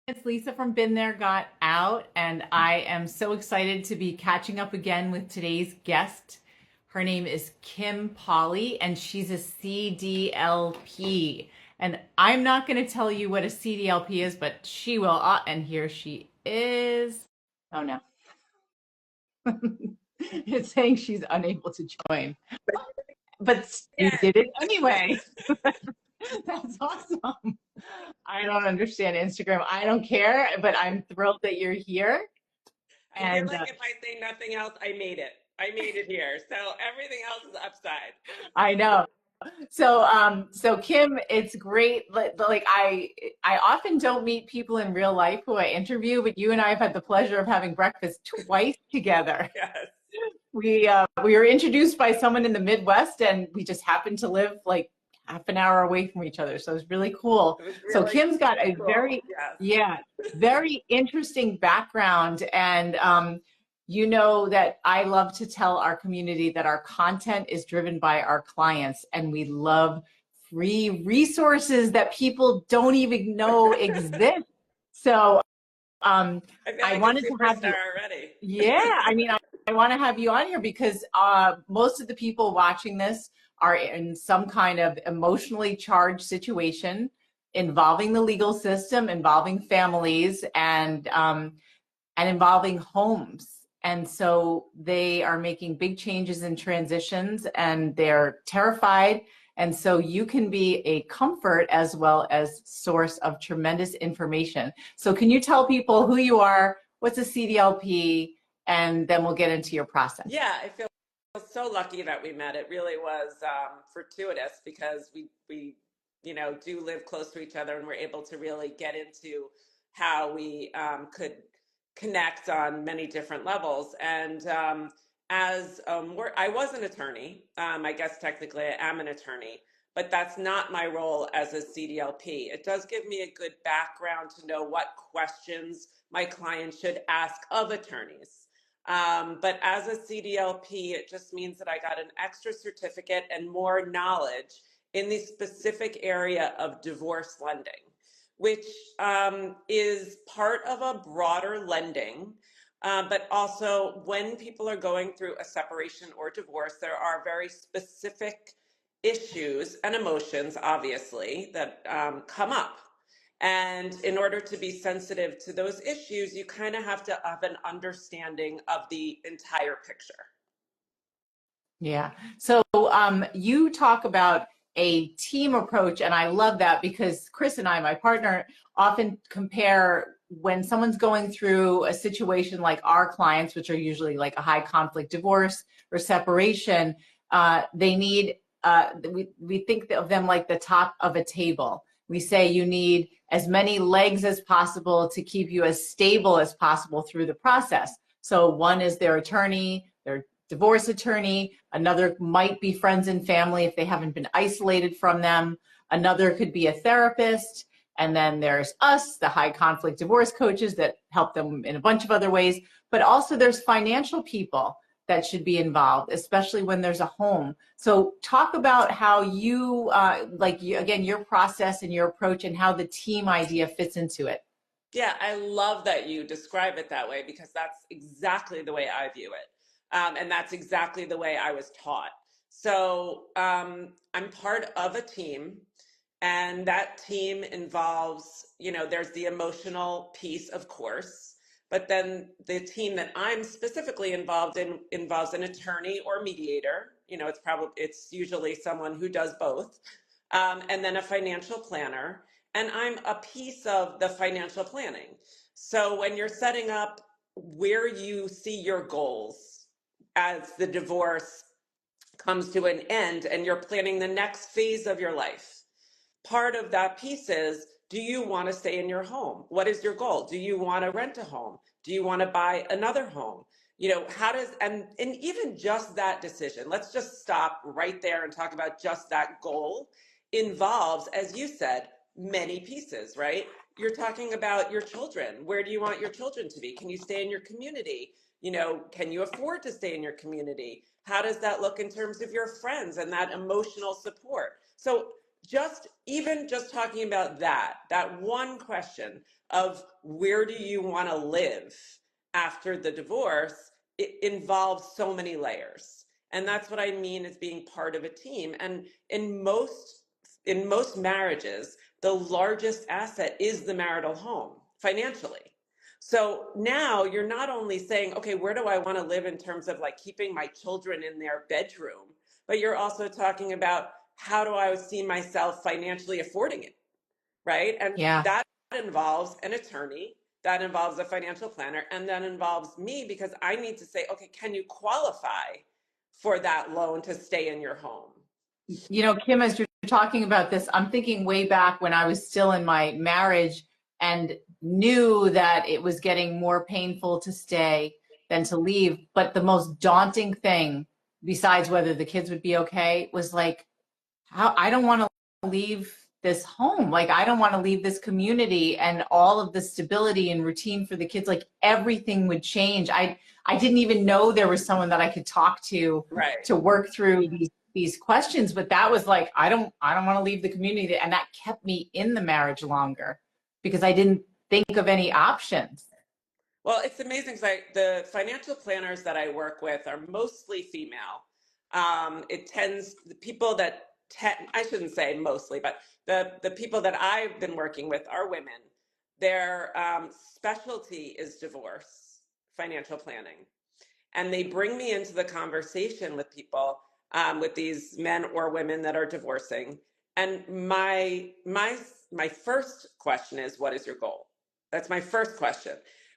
It's Lisa from Been There, Got Out, and I am so excited to be catching up again with today's guest. Her name is Kim Pauley, and she's a CDLP. And I'm not going to tell you what a CDLP is, but she will. And here she is. Oh no, it's saying she's unable to join, but you Yeah, did it anyway. That's awesome. I don't understand Instagram. I don't care, but I'm thrilled that you're here. I feel And like if I say nothing else, I made it. I made it here. So everything else is upside. I know. So Kim, it's great. I often don't meet people in real life who I interview, but you and I have had the pleasure of having breakfast twice together. Yes. We were introduced by someone in the Midwest, and we just happened to live like half an hour away from each other. So it was really cool. It was So really, Kim's got really a cool. very, Yes. yeah, very interesting background, and you know that I love to tell our community that our content is driven by our clients, and we love free resources that people don't even know exist. So I feel I like a wanted to have superstar you. already. Yeah, I want to have you on here because most of the people watching this are in some kind of emotionally charged situation involving the legal system, involving families, and involving homes. And so they are making big changes and transitions, and they're terrified. And so you can be a comfort as well as source of tremendous information. So can you tell people who you are, what's a CDLP, and then we'll get into your process. Yeah, I feel so lucky that we met. It really was fortuitous because we do live close to each other and we're able to really get into how we could connect on many different levels. And I was an attorney. I guess technically I am an attorney, but that's not my role as a CDLP. It does give me a good background to know what questions my clients should ask of attorneys. But as a CDLP, it just means that I got an extra certificate and more knowledge in the specific area of divorce lending, which is part of a broader lending. But also, when people are going through a separation or divorce, there are very specific issues and emotions, obviously, that come up. And in order to be sensitive to those issues, you kind of have to have an understanding of the entire picture. Yeah. So you talk about a team approach, and I love that because Chris and I, my partner, often compare when someone's going through a situation like our clients, which are usually like a high conflict divorce or separation. They need, we think of them like the top of a table. We say you need as many legs as possible to keep you as stable as possible through the process. So one is their attorney, their divorce attorney. Another might be friends and family if they haven't been isolated from them. Another could be a therapist. And then there's us, the high conflict divorce coaches that help them in a bunch of other ways. But also there's financial people that should be involved, especially when there's a home. So talk about how you, again, your process and your approach and how the team idea fits into it. Yeah, I love that you describe it that way because that's exactly the way I view it. And that's exactly the way I was taught. So I'm part of a team, and that team involves, there's the emotional piece, of course, but then the team that I'm specifically involved in involves an attorney or mediator. It's usually someone who does both, and then a financial planner, and I'm a piece of the financial planning. So when you're setting up where you see your goals as the divorce comes to an end and you're planning the next phase of your life, part of that piece is, do you want to stay in your home? What is your goal? Do you want to rent a home? Do you want to buy another home? How does, and even just that decision, let's just stop right there and talk about just that goal involves, as you said, many pieces, right? You're talking about your children. Where do you want your children to be? Can you stay in your community? Can you afford to stay in your community? How does that look in terms of your friends and that emotional support? So even just talking about that one question of where do you want to live after the divorce, it involves so many layers. And that's what I mean as being part of a team. And in most marriages, the largest asset is the marital home financially. So now you're not only saying, okay, where do I want to live in terms of like keeping my children in their bedroom, but you're also talking about how do I see myself financially affording it, right? And Yeah. that involves an attorney, that involves a financial planner, and that involves me because I need to say, okay, can you qualify for that loan to stay in your home? You know, Kim, as you're talking about this, I'm thinking way back when I was still in my marriage and knew that it was getting more painful to stay than to leave. But the most daunting thing, besides whether the kids would be okay, was like, how I don't want to leave this home. Like, I don't want to leave this community and all of the stability and routine for the kids. Like, everything would change. I didn't even know there was someone that I could talk Right. to work through these questions, but that was like, I don't want to leave the community. And that kept me in the marriage longer because I didn't think of any options. Well, it's amazing. The financial planners that I work with are mostly female. The people that I shouldn't say mostly, but the people that I've been working with are women. Their specialty is divorce, financial planning, and they bring me into the conversation with people, with these men or women that are divorcing. And my first question is, what is your goal? That's my first question.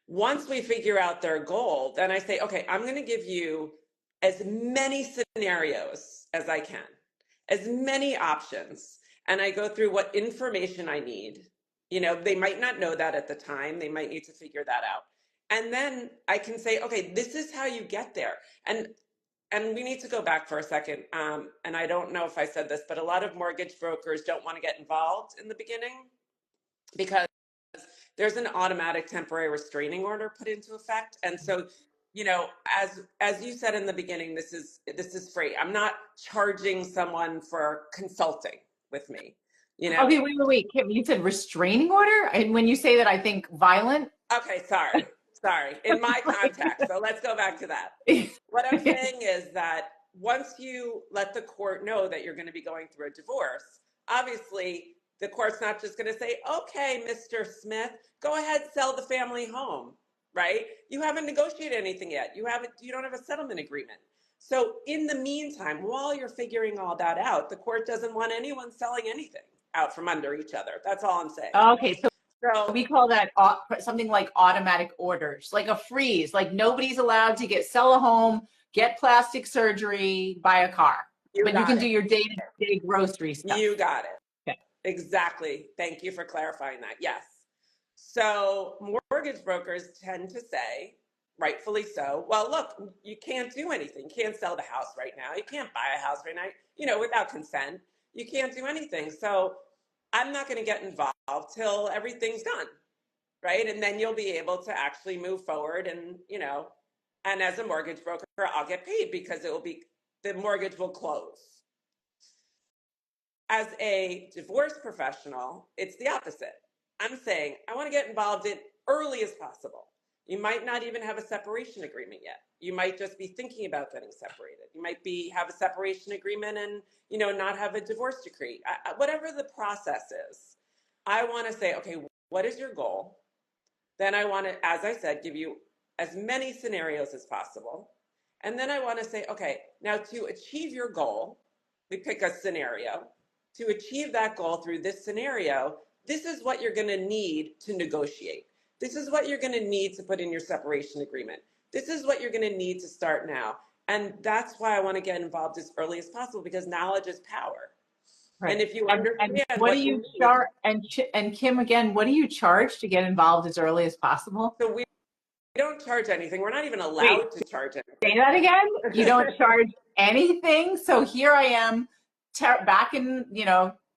Once we figure out their goal, then I say, okay, I'm going to give you as many scenarios as I can, as many options. And I go through what information I need. They might not know that at the time. They might need to figure that out. And then I can say, okay, this is how you get there. And we need to go back for a second. And I don't know if I said this, but a lot of mortgage brokers don't want to get involved in the beginning because there's an automatic temporary restraining order put into effect. And so, as you said in the beginning, this is free. I'm not charging someone for consulting with me. Okay, wait, Kim, you said restraining order? And when you say that, I think violent. Okay, sorry. In my context. So let's go back to that. What I'm saying is that once you let the court know that you're going to be going through a divorce, obviously the court's not just going to say, okay, Mr. Smith, go ahead, sell the family home, right? You haven't negotiated anything yet. You don't have a settlement agreement. So in the meantime, while you're figuring all that out, the court doesn't want anyone selling anything out from under each other. That's all I'm saying. Okay, so So we call that something like automatic orders, like a freeze. Like nobody's allowed to sell a home, get plastic surgery, buy a car, but you can do your day-to-day grocery stuff. You got it. Okay. Exactly. Thank you for clarifying that. Yes. So mortgage brokers tend to say, rightfully so, well, look, you can't do anything. You can't sell the house right now. You can't buy a house right now, without consent. You can't do anything. So I'm not going to get involved till everything's done. Right. And then you'll be able to actually move forward and as a mortgage broker, I'll get paid because the mortgage will close. As a divorce professional, it's the opposite. I'm saying I want to get involved in early as possible. You might not even have a separation agreement yet. You might just be thinking about getting separated. You might have a separation agreement and not have a divorce decree. Whatever the process is, I want to say, okay, what is your goal? Then I want to, as I said, give you as many scenarios as possible. And then I want to say, okay, now to achieve your goal, we pick a scenario. To achieve that goal through this scenario, this is what you're going to need to negotiate. This is what you're going to need to put in your separation agreement. This is what you're going to need to start now. And that's why I want to get involved as early as possible, because knowledge is power. Right. And if you understand what do you charge, and Kim, again, what do you charge to get involved as early as possible? So we don't charge anything. We're not even allowed to charge anything. Say that again? You don't charge anything? So here I am, back in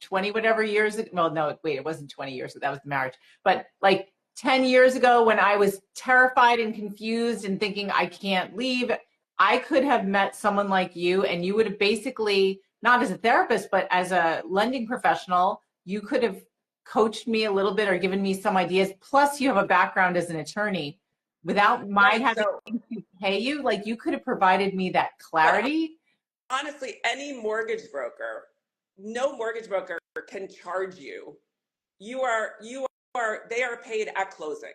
20 whatever years ago. Well, no, wait, it wasn't 20 years ago. That was the marriage. But like 10 years ago, when I was terrified and confused and thinking I can't leave, I could have met someone like you, and you would have basically not as a therapist, but as a lending professional, you could have coached me a little bit or given me some ideas. Plus, you have a background as an attorney. Without my Right. having So, to pay you, like you could have provided me that but clarity. honestly, any mortgage broker, no mortgage broker can charge you. They are paid at closing.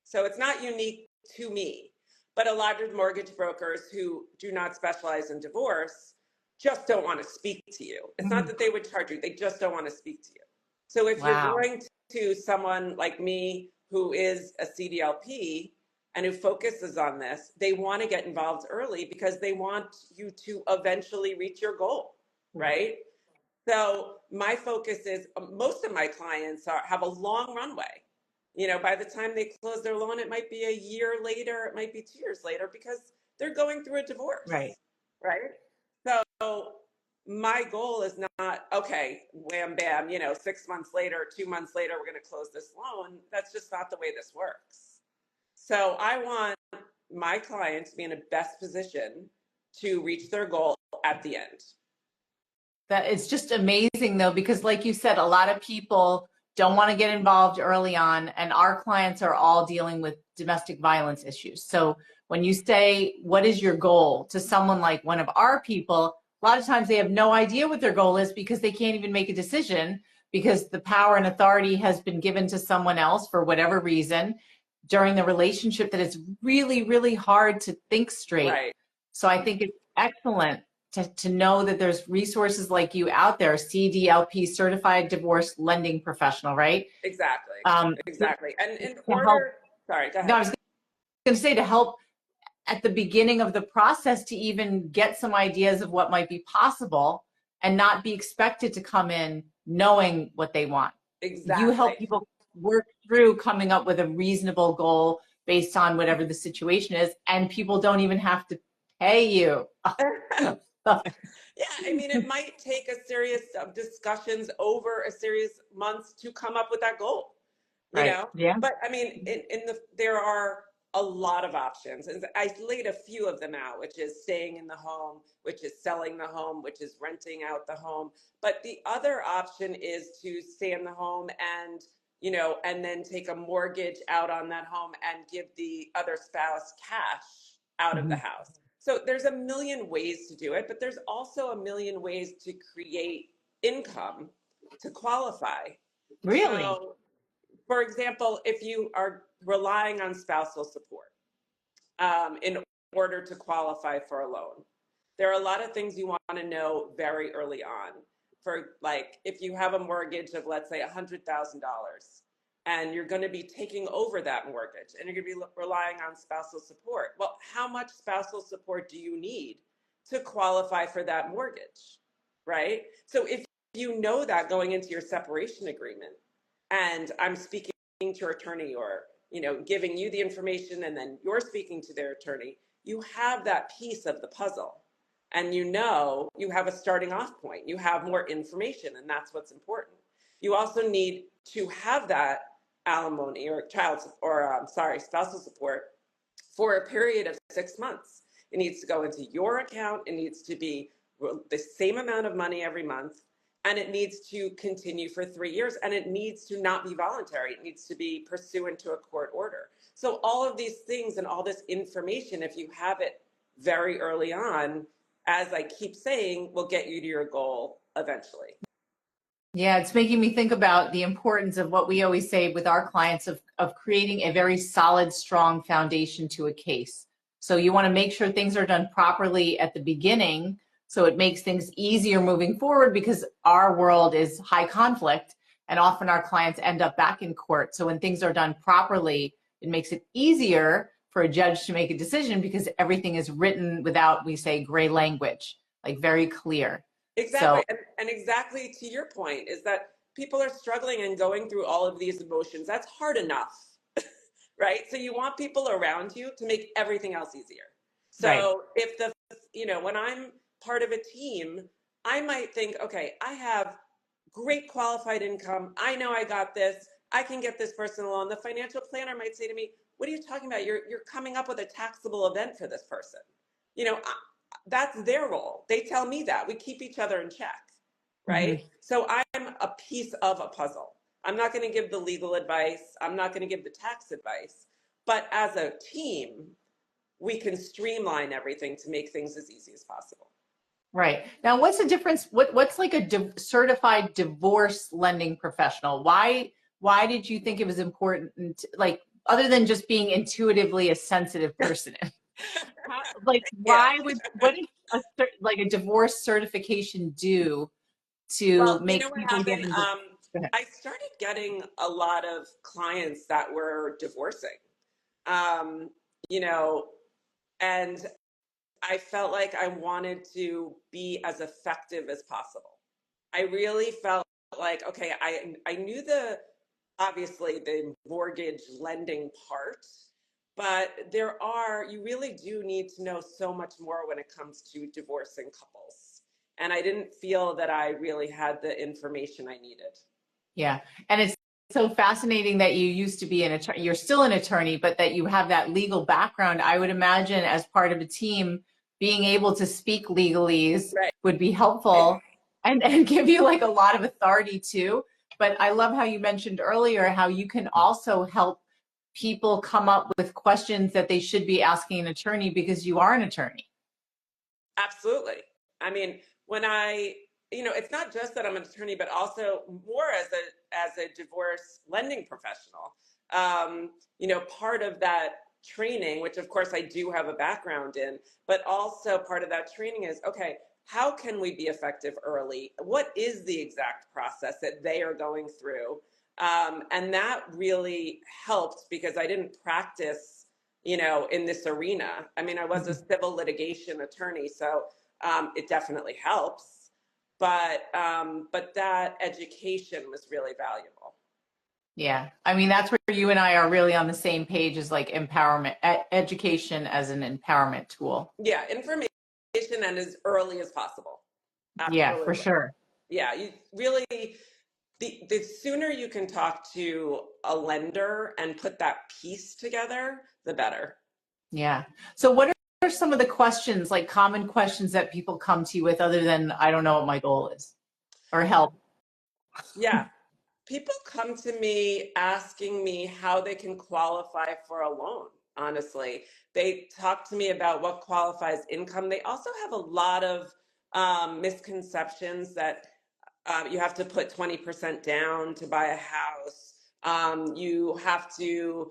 So it's not unique to me. But a lot of mortgage brokers who do not specialize in divorce just don't want to speak to you. It's not Mm, that they would charge you, they just don't want to speak to you. So if you're wow. going to someone like me who is a CDLP and who focuses on this, they want to get involved early because they want you to eventually reach your goal, right? So my focus is most of my clients have a long runway. You know, by the time they close their loan, it might be a year later, it might be 2 years later because they're going through a Right. divorce, right? So my goal is not, okay, wham bam, 6 months later, 2 months later, we're going to close this loan. That's just not the way this works. So I want my clients to be in a best position to reach their goal at the end. That it's just amazing though, because like you said, a lot of people don't want to get involved early on, and our clients are all dealing with domestic violence issues. So when you say, what is your goal to someone like one of our people, a lot of times they have no idea what their goal is because they can't even make a decision because the power and authority has been given to someone else for whatever reason during the relationship that it's really, really hard to think straight. Right. So I think it's excellent to know that there's resources like you out there, CDLP, Certified Divorce Lending Professional, right? Exactly. To Exactly. And in help, order, sorry, go no, I ahead. was going to say to help at the beginning of the process to even get some ideas of what might be possible and not be expected to come in knowing what they want. You help Exactly. people work through coming up with a reasonable goal based on whatever the situation is, and people don't even have to pay you. Yeah, I mean, it might take a series of discussions over a series of months to come up with that goal, you Right. know? Yeah. But I mean, there are a lot of options. And I laid a few of them out, which is staying in the home, which is selling the home, which is renting out the home. But the other option is to stay in the home and then take a mortgage out on that home and give the other spouse cash out of the Mhm. house. So there's a million ways to do it, but there's also a million ways to create income to qualify. Really? So, for example, if you are relying on spousal support in order to qualify for a loan, there are a lot of things you want to know very early on. For like, if you have a mortgage of, let's say, $100,000, and you're going to be taking over that mortgage and you're going to be relying on spousal support. Well, how much spousal support do you need to qualify for that mortgage? Right? So if you know that going into your separation agreement, and I'm speaking to your attorney or giving you the information and then you're speaking to their attorney, you have that piece of the puzzle and you have a starting off point, you have more information, and that's what's important. You also need to have that alimony or spousal support for a period of 6 months. It needs to go into your account. It needs to be the same amount of money every month. And it needs to continue for 3 years. And it needs to not be voluntary. It needs to be pursuant to a court order. So all of these things and all this information, if you have it very early on, as I keep saying, will get you to your goal eventually. Yeah, it's making me think about the importance of what we always say with our clients of creating a very solid, strong foundation to a case. So you want to make sure things are done properly at the beginning, so it makes things easier moving forward because our world is high conflict and often our clients end up back in court. So when things are done properly, it makes it easier for a judge to make a decision because everything is written without, we say, gray language, like very clear. So Exactly. And exactly to your point is that people are struggling and going through all of these emotions. That's hard enough, right? So you want people around you to make everything else easier. right. So when I'm part of a team, I might think, okay, I have great qualified income. I know I got this. I can get this person a loan. The financial planner might say to me, what are you talking about? You're coming up with a taxable event for this person. You know, that's their role. They tell me that. We keep each other in check, Hmm. right? So I'm a piece of a puzzle. I'm not going to give the legal advice. I'm not going to give the tax advice. But as a team, we can streamline everything to make things as easy as possible. Right. Now, what's the difference? What's like a certified divorce lending professional? Why did you think it was important, like, other than just being intuitively a sensitive person? Like, Yeah. what did like a divorce certification do to Well, you make know what people get happened? into? Go ahead. I started getting a lot of clients that were divorcing, um, you know, and I felt like I wanted to be as effective as possible. I really felt like, okay, I knew obviously the mortgage lending part, but you really do need to know so much more when it comes to divorcing couples. And I didn't feel that I really had the information I needed. Yeah. And it's so fascinating that you used to be an attorney. You're still an attorney, but that you have that legal background. I would imagine as part of a team, being able to speak legalese Right. would be helpful and give you like a lot of authority too. But I love how you mentioned earlier how you can also help people come up with questions that they should be asking an attorney because you are an attorney. Absolutely. I mean, it's not just that I'm an attorney, but also more as a divorce lending professional. Part of that training, which of course I do have a background in, but also part of that training is, okay, how can we be effective early? What is the exact process that they are going through? And that really helped because I didn't practice in this arena. I mean, I was a civil litigation attorney, so it definitely helps. But that education was really valuable. Yeah. I mean, that's where you and I are really on the same page, is like empowerment, education as an empowerment tool. Yeah, information and as early as possible. Yeah, for Absolutely. sure. Yeah, you really the sooner you can talk to a lender and put that piece together, the better. Yeah. So what are some of the questions, like common questions that people come to you with other than I don't know what my goal is or help? Yeah, people come to me asking me how they can qualify for a loan, honestly. They talk to me about what qualifies income. They also have a lot of misconceptions that you have to put 20% down to buy a house. You have to,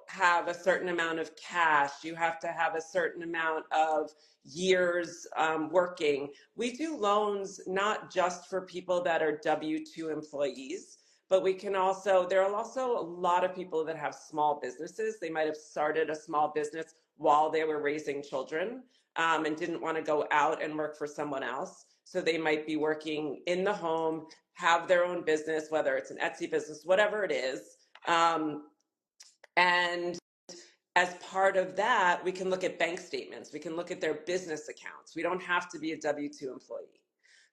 have a certain amount of cash. You have to have a certain amount of years working. We do loans not just for people that are W-2 employees, but there are also a lot of people that have small businesses. They might have started a small business while they were raising children, and didn't want to go out and work for someone else. So they might be working in the home, have their own business, whether it's an Etsy business, whatever it is. And as part of that, we can look at bank statements. We can look at their business accounts. We don't have to be a W-2 employee.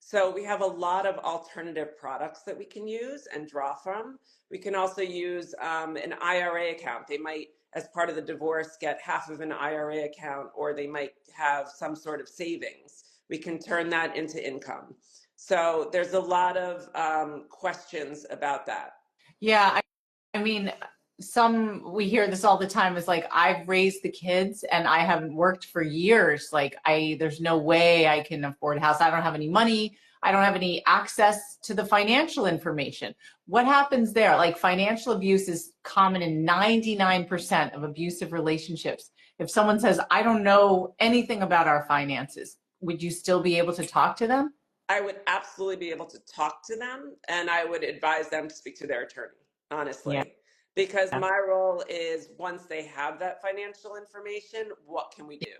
So we have a lot of alternative products that we can use and draw from. We can also use an IRA account. They might, as part of the divorce, get half of an IRA account, or they might have some sort of savings. We can turn that into income. So there's a lot of questions about that. Yeah. I mean, we hear this all the time, is like, I've raised the kids and I haven't worked for years. Like there's no way I can afford a house. I don't have any money. I don't have any access to the financial information. What happens there? Like, financial abuse is common in 99% of abusive relationships. If someone says, I don't know anything about our finances, would you still be able to talk to them? I would absolutely be able to talk to them, and I would advise them to speak to their attorney, Yeah. honestly, because my role is, once they have that financial information, what can we do?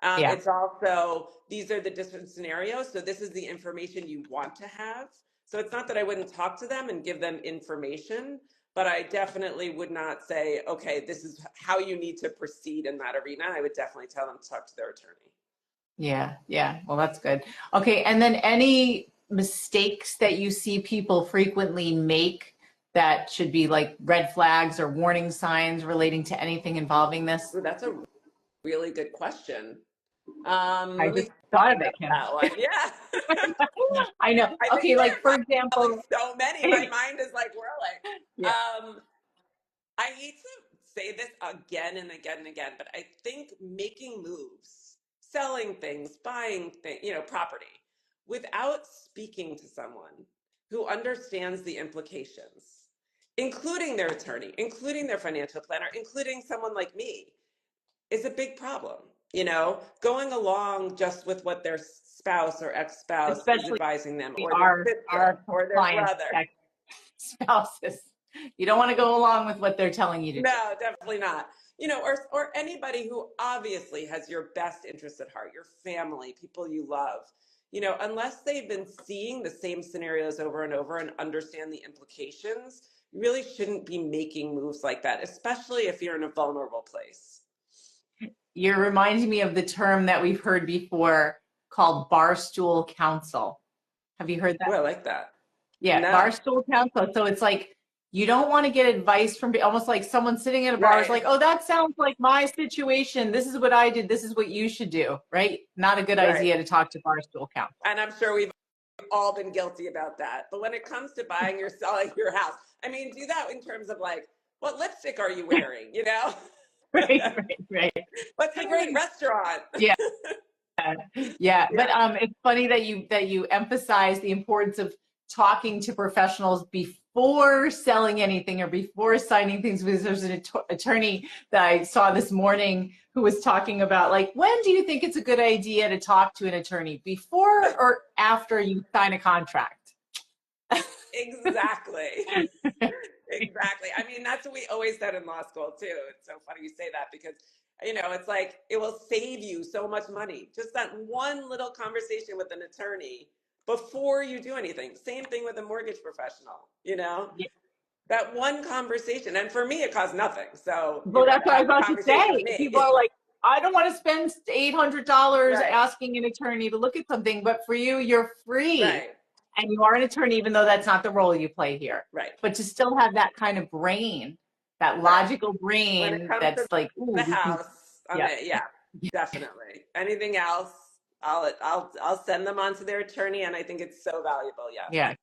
Yeah. It's also, these are the different scenarios. So this is the information you want to have. So it's not that I wouldn't talk to them and give them information, but I definitely would not say, okay, this is how you need to proceed in that arena. I would definitely tell them to talk to their attorney. Yeah, yeah. Well, that's good. Okay, and then any mistakes that you see people frequently make that should be like red flags or warning signs relating to anything involving this? Ooh, that's a really good question. I Let me just think thought of about it, Kim. that one. Yeah. I know. I think Okay, there like for are probably example, so many. My mind is like whirling. yeah, I hate to say this again and again and again, but I think making moves, selling things, buying things, property, without speaking to someone who understands the implications, including their attorney, including their financial planner, including someone like me, is a big problem. Going along just with what their spouse or ex-spouse is especially advising them, or their our sister, or their clients, brother. spouses. You don't want to go along with what they're telling you to do. No, definitely not. Or anybody who obviously has your best interests at heart, your family, people you love. Unless they've been seeing the same scenarios over and over and understand the implications, you really shouldn't be making moves like that, especially if you're in a vulnerable place. You're reminding me of the term that we've heard before called bar-stool counsel. Have you heard that? Oh, I like that. Yeah, No. bar-stool counsel. So it's like you don't want to get advice from almost like someone sitting at a bar is Right. like, oh, that sounds like my situation. This is what I did. This is what you should do, right? Not a good Right. idea to talk to bar-stool counsel. And I'm sure we've all been guilty about that. But when it comes to buying or selling your house, do that in terms of like, what lipstick are you wearing? Right, right, What's a great right. restaurant? Yeah. Yeah, but Yeah. it's funny that you emphasize the importance of talking to professionals before selling anything or before signing things. Because there's an attorney that I saw this morning who was talking about like, when do you think it's a good idea to talk to an attorney, before or after you sign a contract? Exactly. Exactly. That's what we always said in law school too. It's so funny you say that because, it's like it will save you so much money. Just that one little conversation with an attorney before you do anything. Same thing with a mortgage professional, Yeah. that one conversation. And for me, it costs nothing. So, Well, that's what I have was the about to conversation with say. me. People are like, I don't want to spend $800 Right. asking an attorney to look at something, but for you, you're free. Right. And you are an attorney, even though that's not the role you play here. Right. But to still have that kind of brain, that Right. logical When it brain comes to that's like, the ooh, we can, house, yeah, yeah, definitely. Anything else, I'll send them on to their attorney, and I think it's so valuable. Yes. yeah,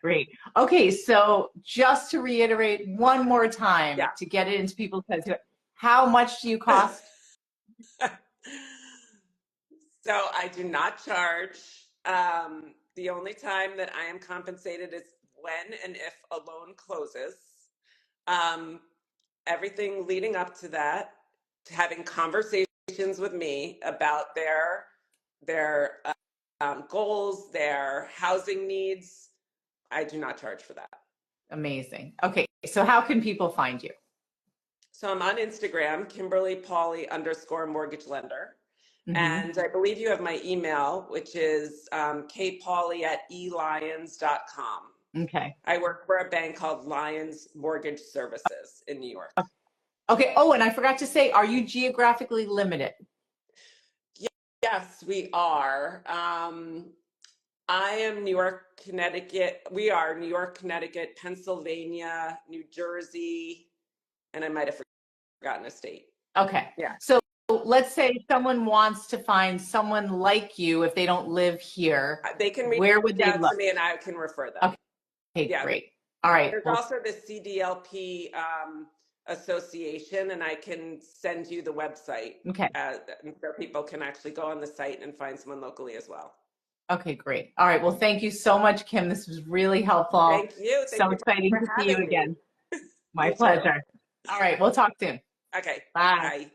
great. Okay, so just to reiterate one more time Yeah. to get it into people's heads, how much do you cost? So I do not charge. The only time that I am compensated is when and if a loan closes. Um, Everything leading up to that, to having conversations with me about their goals, their housing needs. I do not charge for that. Amazing. Okay, so how can people find you? So I'm on Instagram, Kimberly Pauley _mortgage lender. Mm-hmm. And I believe you have my email, which is kpauley@elions.com. Okay. I work for a bank called Lions Mortgage Services in New York. Okay. Oh, and I forgot to say, are you geographically limited? Yes, we are. I am New York, Connecticut. We are New York, Connecticut, Pennsylvania, New Jersey, and I might have forgotten a state. Okay. Yeah. So let's say someone wants to find someone like you if they don't live here. They can reach Where would they out look? to me and I can refer them. Okay, Yeah. great. All right. There's Well, also the CDLP association, and I can send you the website okay. so people can actually go on the site and find someone locally as well. Okay, great. All right. Well, thank you so much, Kim. This was really helpful. Thank you. Thank So you exciting for to see you having me. again. My You too. pleasure. All right. We'll talk soon. Okay. Bye. Bye.